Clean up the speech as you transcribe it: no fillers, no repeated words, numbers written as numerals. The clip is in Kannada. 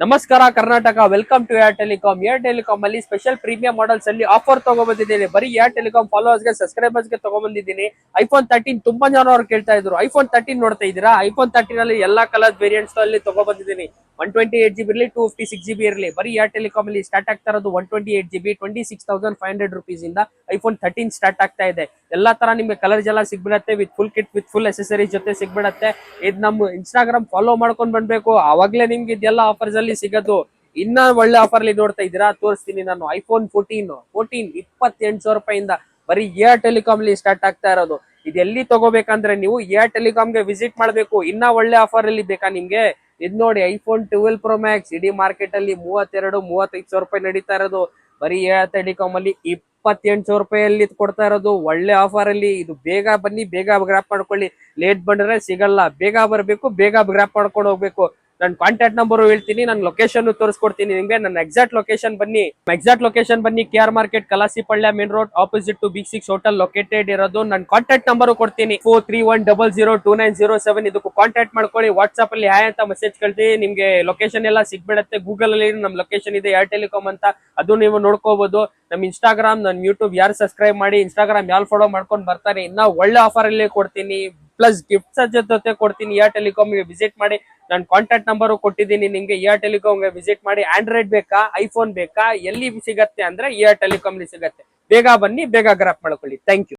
ನಮಸ್ಕಾರ Karnataka, welcome to Air Telecom. Air Telecom ಅಲ್ಲಿ ಸ್ಪೆಷಲ್ ಪ್ರೀಮಿಯಂ ಮಾಡೆಲ್ಸ್ ಅಲ್ಲಿ ಆಫರ್ ತಗೊಂಡ್ಬಂದಿದ್ದೀನಿ. ಬರೀ ಏರ್ ಟೆಲಿಕಾಂ ಫಾಲೋವರ್ಸ್ ಗೆ, ಸಬ್ಸ್ಕ್ರೈಬರ್ಸ್ ಗೆ ತಗೊಂಡ್ಬಂದಿದ್ದೀನಿ. ಐಫೋನ್ 13 ತುಂಬಾ ಜನ ಅವ್ರು ಕೇಳ್ತಾ ಇದ್ರು. ಐಫೋನ್ 13 ನೋಡ್ತಾ ಇದ್ದೀರಾ? ಐಫೋನ್ 13 ಅಲ್ಲಿ ಎಲ್ಲಾ ಕಲರ್ ವೇರಿಯಂಟ್ಸ್ ಅಲ್ಲಿ ತಗೊಂಡ್ಬಂದಿದ್ದೀನಿ. 128GB ಇರಲಿ, 256GB ಇರಲಿ. ಬರೀ ಏರ್ ಟೆಲಿಕಾಂ ಅಲ್ಲಿ ಸ್ಟಾರ್ಟ್ ಆಗ್ತಾ ಇರೋದು 128GB 26,500 rupees ಇಂದ ಐಫೋನ್ 13 ಸ್ಟಾರ್ಟ್ ಆಗ್ತಾ ಇದೆ. ಎಲ್ಲಾ ತರ ನಿಮ್ಗೆ ಕಲರ್ಸ್ ಎಲ್ಲ ಸಿಗ್ಬಿಡತ್ತೆ, with full kit, with full accessories ಜೊತೆ ಸಿಗ್ಬಿಡತ್ತೆ. ಇದು ನಮ್ಮ ಇನ್ಸ್ಟಾಗ್ರಾಮ್ ಫಾಲೋ ಮಾಡ್ಕೊಂಡ್ ಬಂದ್ಬೇಕು, ಅವಾಗ್ಲೇ ನಿಮ್ಗೆ ಇದೆಲ್ಲ ಆಫರ್ಸ್ ಅಲ್ಲಿ ಸಿಗೋದು. ಇನ್ನ ಒಳ್ಳೆ ಆಫರ್ ಅಲ್ಲಿ ನೋಡ್ತಾ ಇದ್ದೀರಾ? ತೋರಿಸ್ತೀನಿ ನಾನು. ಐಫೋನ್ 14 28,000 ರೂಪಾಯಿಂದ ಬರೀ ಏರ್ ಟೆಲಿಕಾಂ ಅಲ್ಲಿ ಸ್ಟಾರ್ಟ್ ಆಗ್ತಾ ಇರೋದು. ಇದೆಲ್ಲಿ ತಗೋಬೇಕಂದ್ರೆ ನೀವು ಏರ್ ಟೆಲಿಕಾಂಗೆ ವಿಸಿಟ್ ಮಾಡ್ಬೇಕು. ಇನ್ನ ಒಳ್ಳೆ ಆಫರ್ ಅಲ್ಲಿ ಬೇಕಾ ನಿಮ್ಗೆ? ಇದ್ ನೋಡಿ, ಐಫೋನ್ 12 Pro Max ಇಡೀ ಮಾರ್ಕೆಟ್ ಅಲ್ಲಿ 32-35,000 ರೂಪಾಯಿ ನಡೀತಾ ಇರೋದು. ಬರೀ ಏರ್ ಟೆಲಿಕಾಂ ಅಲ್ಲಿ 28,000 ರೂಪಾಯಲ್ಲಿ ಕೊಡ್ತಾ ಇರೋದು, ಒಳ್ಳೆ ಆಫರ್ ಅಲ್ಲಿ. ಇದು ಬೇಗ ಬನ್ನಿ, ಬೇಗ ಗ್ರಾಪ್ ಮಾಡ್ಕೊಳ್ಳಿ. ಲೇಟ್ ಬಂದ್ರೆ ಸಿಗಲ್ಲ. ಬೇಗ ಬರ್ಬೇಕು, ಬೇಗ ಗ್ರಾಪ್ ಮಾಡ್ಕೊಂಡು ಹೋಗ್ಬೇಕು. ನನ್ನ ಕಾಂಟ್ಯಾಕ್ಟ್ ನಂಬರ್ ಹೇಳ್ತೀನಿ, ನನ್ನ ಲೊಕೇಶನ್ ತೋರಿಸ್ಕೊಡ್ತೀನಿ ನಿಮ್ಗೆ. ನನ್ನ ಎಕ್ಸಾಕ್ಟ್ ಲೊಕೇಶನ್ ಬನ್ನಿ, KR market, Kalasipalya main road, opposite to B6 hotel located ಇರೋದು. ನನ್ನ ಕಾಂಟ್ಯಾಕ್ಟ್ ನಂಬರ್ ಕೊಡ್ತೀನಿ, 4310029007. ಇದಕ್ಕೂ ಕಾಂಟ್ಯಾಕ್ಟ್ ಮಾಡ್ಕೊಳ್ಳಿ. ವಾಟ್ಸ್ಆಪ್ ಅಲ್ಲಿ ಹಾಯ್ ಅಂತ ಮೆಸೇಜ್ ಕಳ್ಸಿ, ನಿಮ್ಗೆ ಲೊಕೇಶನ್ ಎಲ್ಲ ಸಿಗ್ಬಿಡತ್ತೆ. ಗೂಗಲ್ ಅಲ್ಲಿ ನಮ್ ಲೊಕೇಶನ್ ಇದೆ ಏರ್ ಟೆಲಿಕಾಂ ಅಂತ, ಅದು ನೀವು ನೋಡ್ಕೋಬಹುದು. ನಮ್ ಇನ್ಸ್ಟಾಗ್ರಾಮ್, ನನ್ ಯೂಟ್ಯೂಬ್ ಯಾರು ಸಬ್ಸ್ಕ್ರೈಬ್ ಮಾಡಿ, ಇನ್ಸ್ಟಾಗ್ರಾಮ್ ಯಾರು ಫಾಲೋ ಮಾಡ್ಕೊಂಡು ಬರ್ತಾರೆ, ಇನ್ನ ಒಳ್ಳೆ ಆಫರ್ ಅಲ್ಲಿ ಕೊಡ್ತೀನಿ. ಪ್ಲಸ್ ಗಿಫ್ಟ್ಸ್ ಜೊತೆ ಕೊಡ್ತೀನಿ. ಏರ್ ಟೆಲಿಕಾಂ ವಿಸಿಟ್ ಮಾಡಿ. ನಾನು ಕಾಂಟ್ಯಾಕ್ಟ್ ನಂಬರ್ ಕೊಟ್ಟಿದ್ದೀನಿ ನಿಮ್ಗೆ. ಏರ್ ಟೆಲಿಕಾಂ ವಿಸಿಟ್ ಮಾಡಿ. ಆಂಡ್ರಾಯ್ಡ್ ಬೇಕಾ, ಐಫೋನ್ ಬೇಕಾ, ಎಲ್ಲಿ ಸಿಗತ್ತೆ ಅಂದ್ರೆ ಏರ್ ಟೆಲಿಕಾಂ ಸಿಗತ್ತೆ. ಬೇಗ ಬನ್ನಿ, ಬೇಗ ಗ್ರಾಪ್ ಮಾಡ್ಕೊಳ್ಳಿ. Thank you.